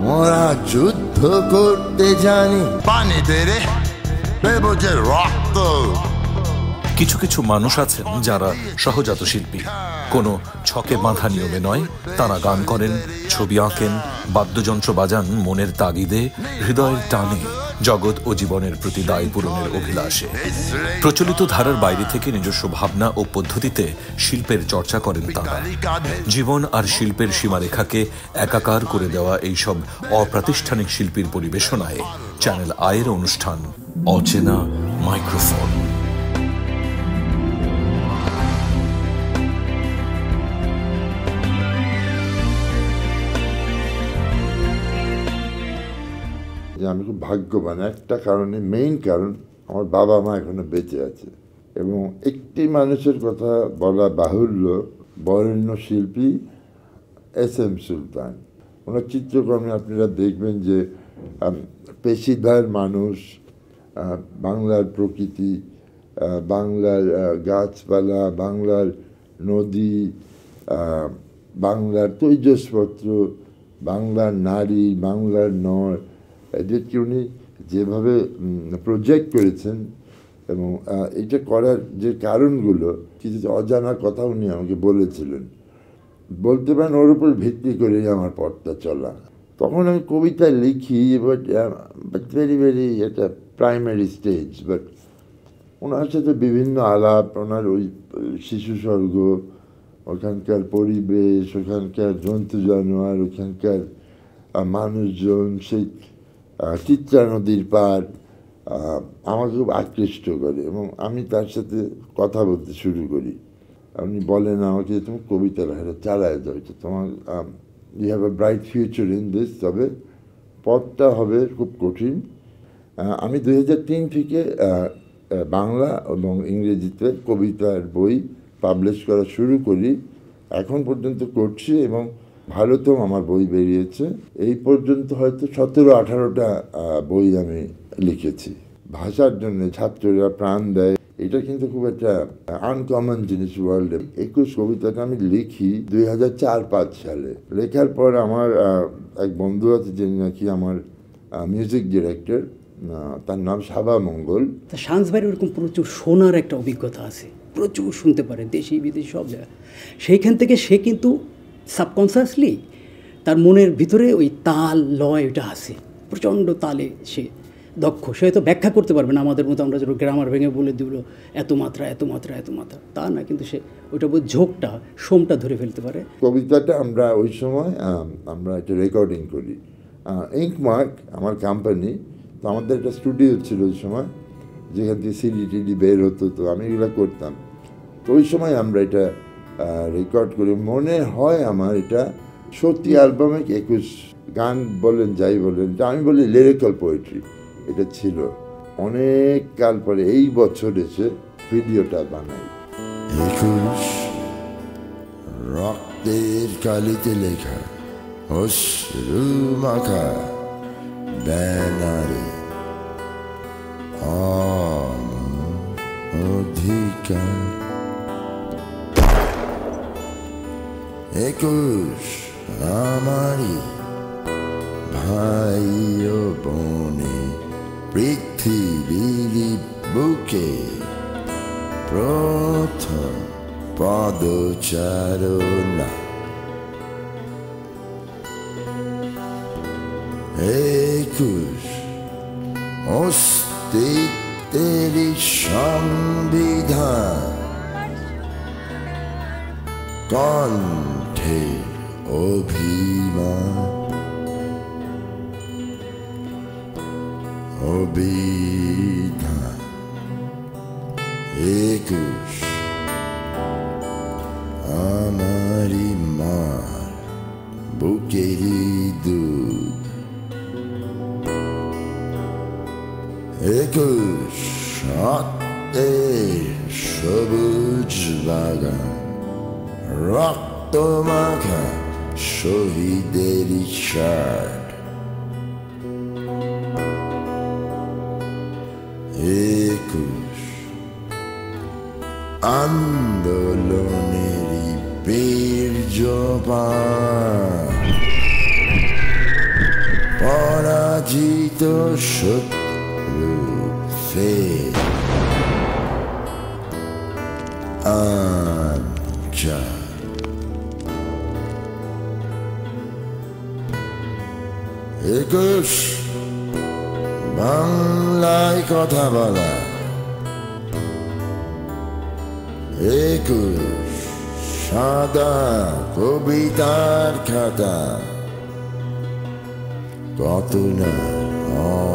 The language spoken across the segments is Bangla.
মোরা যুদ্ধ করতে জানি, পানিতে রে দেব যে রক্ত। কিছু কিছু মানুষ আছেন যারা সহজাত শিল্পী, কোনো ছকে বাঁধা নিয়মে নয়। তারা গান করেন, ছবি আঁকেন, বাদ্যযন্ত্র বাজান মনের তাগিদে, হৃদয়ের টানে, জগৎ ও জীবনের প্রতি দায় পূরণের অভিলাষে। প্রচলিত ধারার বাইরে থেকে নিজস্ব ভাবনা ও পদ্ধতিতে শিল্পের চর্চা করেন তারা। জীবন আর শিল্পের সীমারেখাকে একাকার করে দেওয়া এইসব অপ্রাতিষ্ঠানিক শিল্পীর পরিবেশনায় চ্যানেল আয়ের অনুষ্ঠান অচেনা মাইক্রোফোন। আমি খুব ভাগ্যবান একটা কারণে, মেইন কারণ আমার বাবা মা এখনো বেঁচে আছে। এবং একটি মানুষের কথা বলা বাহুল্য, বরেণ্য শিল্পী এস.এম. সুলতান। ওনার চিত্রকর্মে আপনারা দেখবেন যে পেশিদার মানুষ, বাংলার প্রকৃতি, বাংলার গাছপালা, বাংলার নদী, বাংলার তৈজসপত্র, বাংলার নারী, বাংলার নর, এদেরকে উনি যেভাবে প্রজেক্ট করেছেন এবং এটা করার যে কারণগুলো, কিছু অজানা কথা উনি আমাকে বলেছিলেন। বলতে পারেন ওর উপর ভিত্তি করেই আমার পথটা চলা। তখন আমি কবিতা লিখি, বাট ভেরি ভেরি একটা প্রাইমারি স্টেজ। বাট ওনার সাথে বিভিন্ন আলাপ, ওনার ওই শিশু স্বর্গ, ওখানকার পরিবেশ, ওখানকার জন্তু জানোয়ার, ওখানকার মানুষজন, সেই চিত্রা নদীর পার আমাকে খুব আকৃষ্ট করে এবং আমি তার সাথে কথা বলতে শুরু করি। আপনি বলেন আমাকে, তুমি কবিতা লেখাটা চালায় যাও, তোমার you have a bright future in this, তবে পথটা হবে খুব কঠিন। আমি 2003 থেকে বাংলা এবং ইংরেজিতে কবিতার বই পাবলিশ করা শুরু করি। এখন পর্যন্ত করছি এবং ভারতেও আমার বই বেরিয়েছে। এই পর্যন্ত হয়তো 17-18টা বই আমি লিখেছি। ভাষার জন্য ছাত্ররা প্রাণ দেয়, এটা কিন্তু খুব একটা আনকমন জিনিস ওয়ার্ল্ডে। 21 কবিতাটা আমি লিখি 2004-05 সালে। লেখার পর আমার এক বন্ধু আছে, যিনি নাকি আমার মিউজিক ডিরেক্টর, তার নাম সাবা মঙ্গল। শান্স ভাইয়ের ওরকম প্রচুর শোনার একটা অভিজ্ঞতা আছে, প্রচুর শুনতে পারে দেশি বিদেশি সব জায়গায়। সেইখান থেকে সে কিন্তু সাবকনসিয়াসলি তার মনের ভিতরে ওই তাল লয় ওইটা আছে, প্রচণ্ড তালে সে দক্ষ। সে হয়তো ব্যাখ্যা করতে পারবে না আমাদের মতো, আমরা যেন গ্রামার ভেঙে বলে দিল এত মাত্রা এত মাত্রা এত মাত্রা, তা না। কিন্তু সে ওইটা ঝোঁকটা সোমটা ধরে ফেলতে পারে। কবিতাটা আমরা ওই সময় আমরা একটা রেকর্ডিং করি। ইঙ্কমার্ক আমার কোম্পানি, তো আমাদের একটা স্টুডিও ছিল ওই সময়, যেখান থেকে সিডি বের হতো, তো আমি এগুলো করতাম। তো ওই সময় আমরা এটা রেকর্ড করি। মনে হয় আমার এটা সত্যি অ্যালবামে 21 গান বলেন যাই বলেন, আমি বলি লিরিক্যাল পোয়েট্রি এটা ছিল। অনেক কাল পরে এই বছর এসে ভিডিওটা বানাই। 21 রক্তের কালিতে লেখা, অশ্রু মাখা ব্যানারে অধিকার। 21 আমারই ভাই ও বোনে, পৃথিবীর বুকে প্রথম পদচারণা। 21 অস্তিত্বের সংবিধান, কণ্ঠে অভিমান, অভিধান। 21 আমারি মার বুকেরি দুধ। 21 সত্যের সবুজ বাগান, রক্ত মাখা শহীদের শার্ট। 21 আন্দোলনেরই বীর্যপাত। তো শত্রু ফের আচ্ছা একুশ বাংলায় কথা বলা একুশ সাদা কবিতার খাতা কত না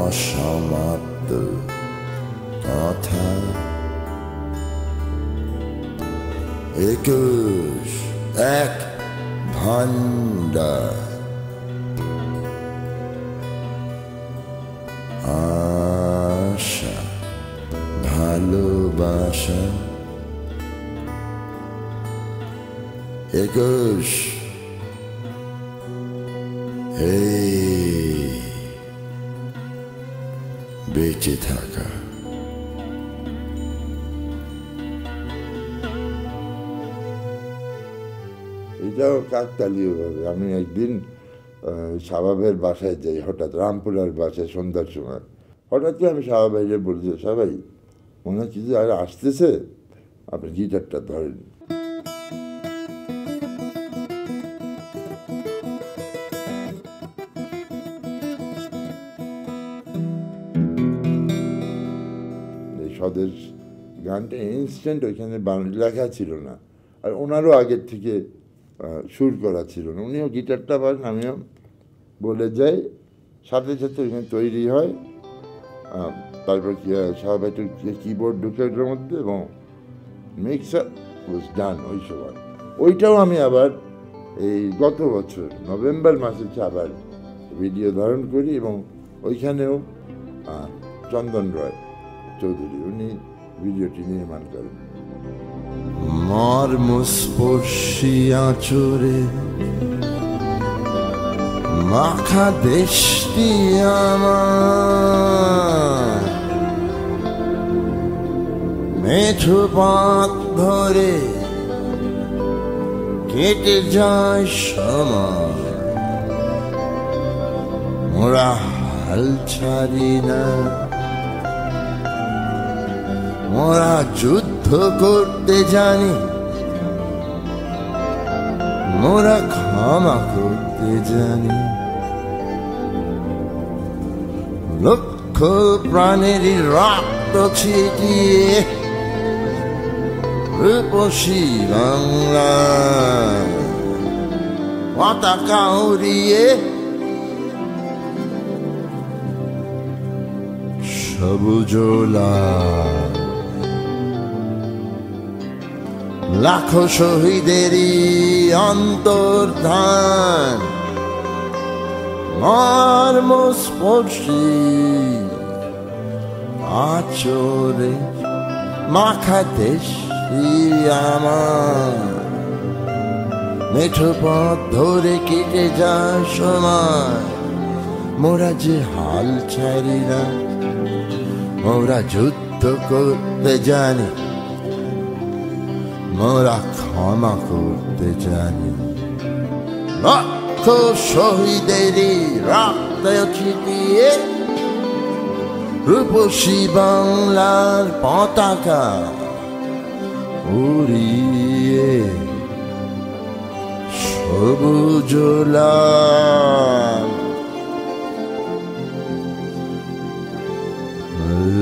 অসমাপ্ত কথা একুশ এক ভান্ডার আশা ভালোবাসা একুশ বেঁচে থাকা এটাও কাকতালীয় ভাবে আমি একদিন শাবাবের বাসায় যাই, হঠাৎ রামপুরার বাসায় সন্ধ্যার সময় হঠাৎ আমি শাবাব ভাইরে বলছি, সবাই মনে হচ্ছে যে আর আসতেছে, আপনি গিটারটা ধরেন। স্বদেশ গানটা ইনস্ট্যান্ট, ওইখানে লেখা ছিল না, আর ওনারও আগের থেকে সুর করা ছিল না, উনিও গিটারটা পারেন, আমিও বলে যাই, সাথে সাথে ওইখানে তৈরি হয়। তারপর সবাই একটু কিবোর্ড ঢুকে ওটার মধ্যে এবং মিক্সার ওয়াজ ডান ওই সময়। ওইটাও আমি আবার এই গত বছর নভেম্বর মাসে আবার ভিডিও ধারণ করি এবং ওইখানেও চন্দন রয় চৌধুরী উনি ভিডিওটি নির্মাণ করেন। মর্মস্পর্শী আঁচড়ে মাখা দেশটি আমার, মেঠো পথ ধরে কেটে যায় সময়, মোরা হাল ছাড়ি না, মোরা যুদ্ধ করতে জানি, মোরা ক্ষমা করতে জানি, লক্ষ প্রাণেরই রক্ত ছিটিয়ে রূপসী বাংলা পতাকা উড়িয়ে সবুজ লাল লাখো শহীদেরই অন্তর্ধান, মর্মস্পর্শী আচরে মাখা দেশটি আমার, মেঠো পথ ধরে কেটে যায় সময়, মোরা যে হাল ছাড়ি না, মোরা যুদ্ধ করতে জানি, মোরা ক্ষমা করতে জানি, লক্ষ শহীদেরই রক্ত ছিটিয়ে রূপসী বাংলার পতাকা উড়িয়ে সবুজ লাল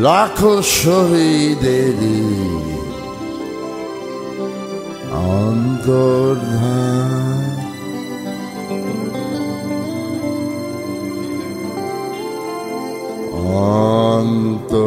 লাখো শহীদেরই অন্তর্ধান। অন্তর্ধান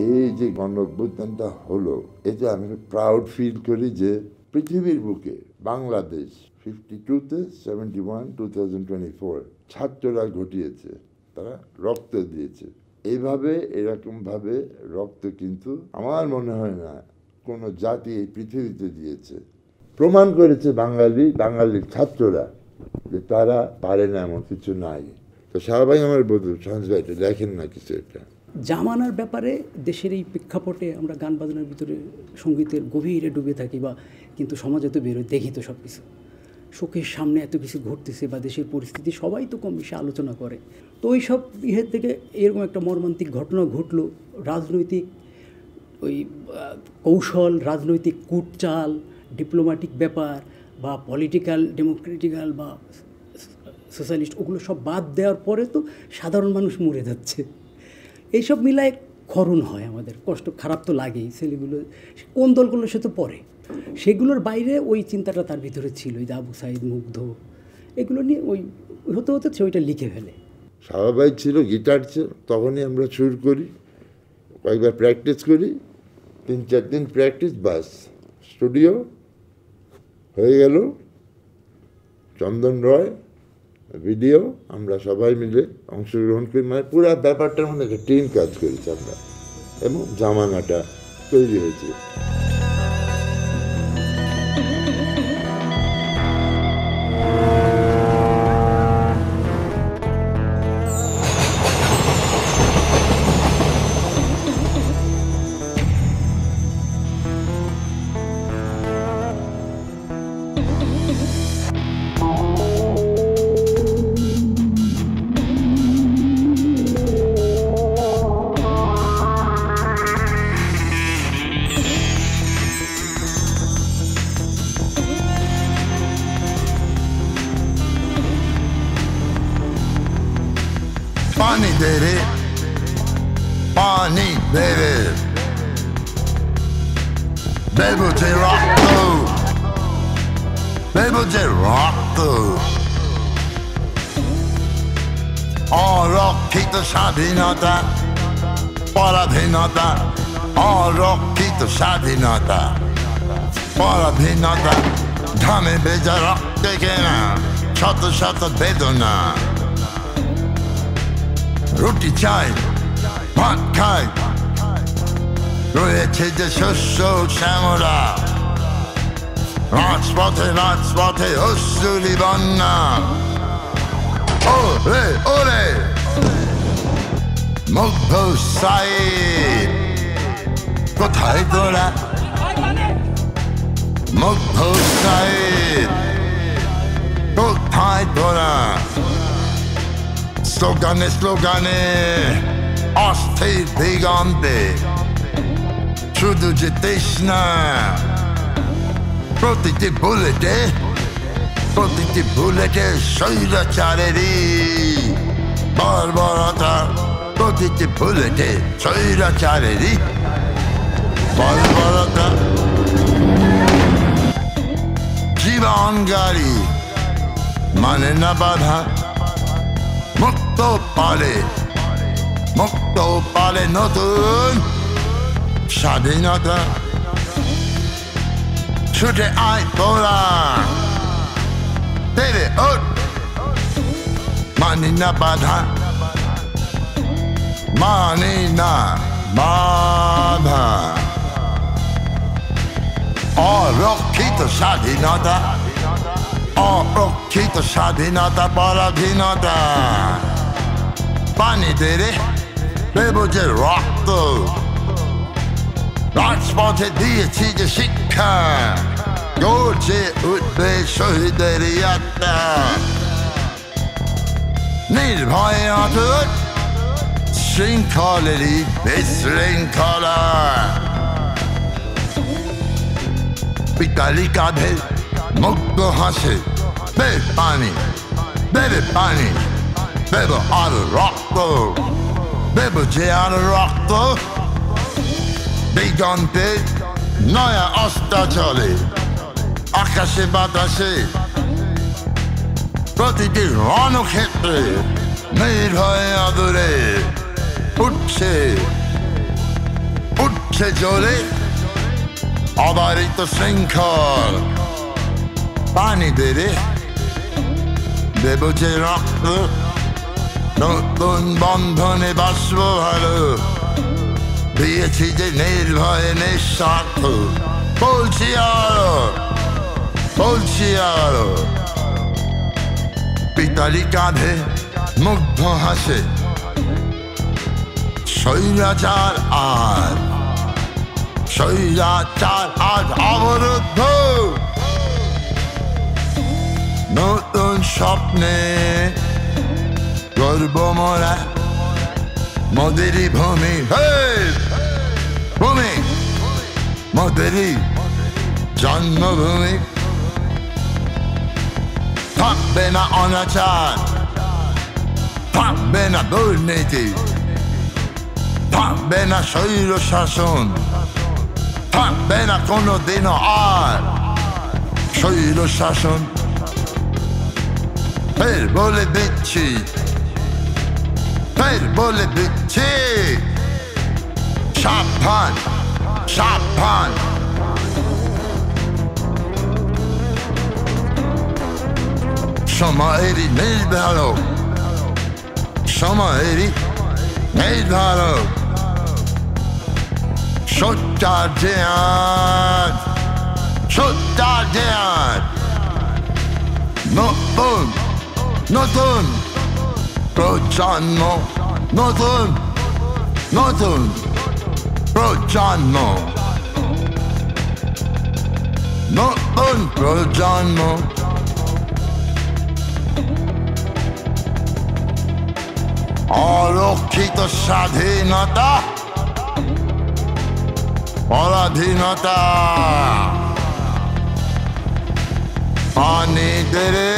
এই যে গণঅভ্যুত্থানটা হলো, এতে আমি প্রাউড ফিল করি যে পৃথিবীর বুকে বাংলাদেশ 52-তে 71 2024 ছাত্ররা ঘটিয়েছে, তারা রক্ত দিয়েছে। এইভাবে এরকমভাবে রক্ত কিন্তু আমার মনে হয় না কোনো জাতি এই পৃথিবীতে দিয়েছে। প্রমাণ করেছে বাঙালির ছাত্ররা যে তারা পারে না, এমন কিছু নাই। তো সাহাবাই আমার বলতো, সঞ্জ ভাই এটা লেখেন না কিছু, এটা জামানার ব্যাপারে দেশের এই প্রেক্ষাপটে আমরা গান বাজনার ভিতরে সঙ্গীতের গভীরে ডুবে থাকি, বা কিন্তু সমাজে তো বেরোয়, দেখি তো সব কিছু, চোখের সামনে এত কিছু ঘটতেছে বা দেশের পরিস্থিতি সবাই তো কম বেশি আলোচনা করে। তো ওই সব ইয়ের থেকে এরকম একটা মর্মান্তিক ঘটনা ঘটলো। রাজনৈতিক ওই কৌশল, রাজনৈতিক কূটচাল, ডিপ্লোম্যাটিক ব্যাপার বা পলিটিক্যাল, ডেমোক্রেটিক্যাল বা সোশ্যালিস্ট, ওগুলো সব বাদ দেওয়ার পরে তো সাধারণ মানুষ মরে যাচ্ছে। এইসব মিলায় ক্ষরণ হয় আমাদের, কষ্ট, খারাপ তো লাগেই। ছেলেগুলো কোন দলগুলো সে তো পরে, সেগুলোর বাইরে ওই চিন্তাটা তার ভিতরে ছিল, ওই আবু সাইদ, মুগ্ধ, এগুলো নিয়ে ওই হতে হতে সে ওইটা লিখে ফেলে। স্বাভাবিক ছিল, গিটার ছিল, তখনই আমরা সুর করি, কয়েকবার প্র্যাকটিস করি, 3-4 দিন প্র্যাকটিস, বাস স্টুডিও হয়ে গেল। চন্দন রয় ভিডিও, আমরা সবাই মিলে অংশগ্রহণ করি, মানে পুরো ব্যাপারটার মধ্যে একটা টিম কাজ করেছি আমরা, এবং জামানাটা তৈরি হয়েছে। Pani dere, pani dere, Bebo de rocco, Bebo de rocco. Arokito স্বাধীনতা, পরাধীনতা, অরক্ষিত স্বাধীনতা, পরাধীনতা, ঘামে ভেজা রক্তে কেনা শত শত বেদনা। রুটি চাই, ভাত খাই, রয়েছে যে শস্য শ্যামলা, রাজপথে রাজপথে অশ্রুলি বন্যা। ওরে ওরে মুগ্ধ সাইদ, কোথায় তোরা? মুগ্ধ সাইদ, কোথায় তোরা? স্লোগানে স্লোগানে অস্থির দিগন্তে শুধু যে তৃষ্ণা, প্রতিটি বুলেটে প্রতিটি বুলেটে স্বৈরাচারেরই বর্বরতা, প্রতিটি বুলেটে স্বৈরাচারেরই বর্বরতা। জীবন গাড়ি মানে না বাধা, মুক্ত পালে নতুন স্বাধীনতা। ছুটে আয় তোরা, তেরে ওঠ, মানি না বাধা, মানি না বাধা। অরক্ষিত স্বাধীনতা, অরক্ষিত স্বাধীনতা, পরাধীনতা। পানি দেরে দেবো যে রক্ত, রাজপথে দিয়েছি যে শিক্ষা, গর্জে উঠবে শহীদের আত্মা। নির্ভয়ে অটুট শৃঙ্খলেরই বিশৃঙ্খলা, পিতালি কাঁধে মুগ্ধ হাসে, বে পানি, দেবে পানি, দেব আরো রক্ত, দেব যে আরো রক্ত। দিগন্তে নয়া অস্তা চলে, আকাশে বাতাসে প্রতিটি রণক্ষেত্রে নির্ভয়ে আদরে উঠছে উঠছে জ্বলে অবারিত শৃঙ্খল। পানি দেরে দেব যে রক্ত, নতুন বন্ধনে বাসব ভালো, দিয়েছি যে নির্ভয়ে নিঃস্বার্থ। বলছি আরো পিতালি কাঁধে মুগ্ধ হাসে, স্বৈরাচার আর স্বৈরাচার আজ অবরুদ্ধ নতুন স্বপ্নে গর্ব মোরা মোদেরই ভূমি ভূমি মোদেরই জন্মভূমি থাকবে না অনাচার থাকবে না দুর্নীতি থাকবে না স্বৈর শাসন থাকবে না কোনোদিনও আর স্বৈর শাসন ফের বলে দিচ্ছি ফের বলে দিচ্ছি সাবধান সাবধান সময়েরই নির্ধারক সময়েরই নির্ধারক সোচ্চার যে আজ সোচ্চার যে আজ নতুন নতুন প্রজন্ম নতুন নতুন প্রজন্ম নতুন প্রজন্ম অরক্ষিত স্বাধীনতা পরাধীনতা পানি দেরে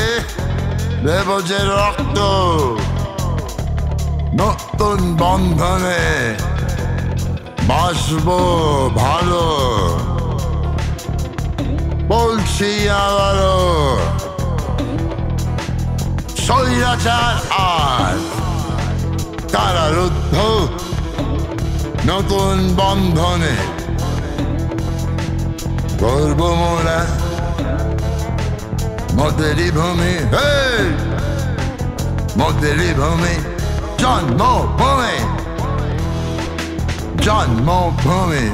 দেব যে রক্ত নতুন বন্ধনে বাসব ভালো বলছি আবারও স্বৈরাচার আর কারারুদ্ধ নতুন বন্ধনে গর্ব মোরা মোদেরই ভূমি মোদেরই ভূমি জন্মভূমি জন্মভূমি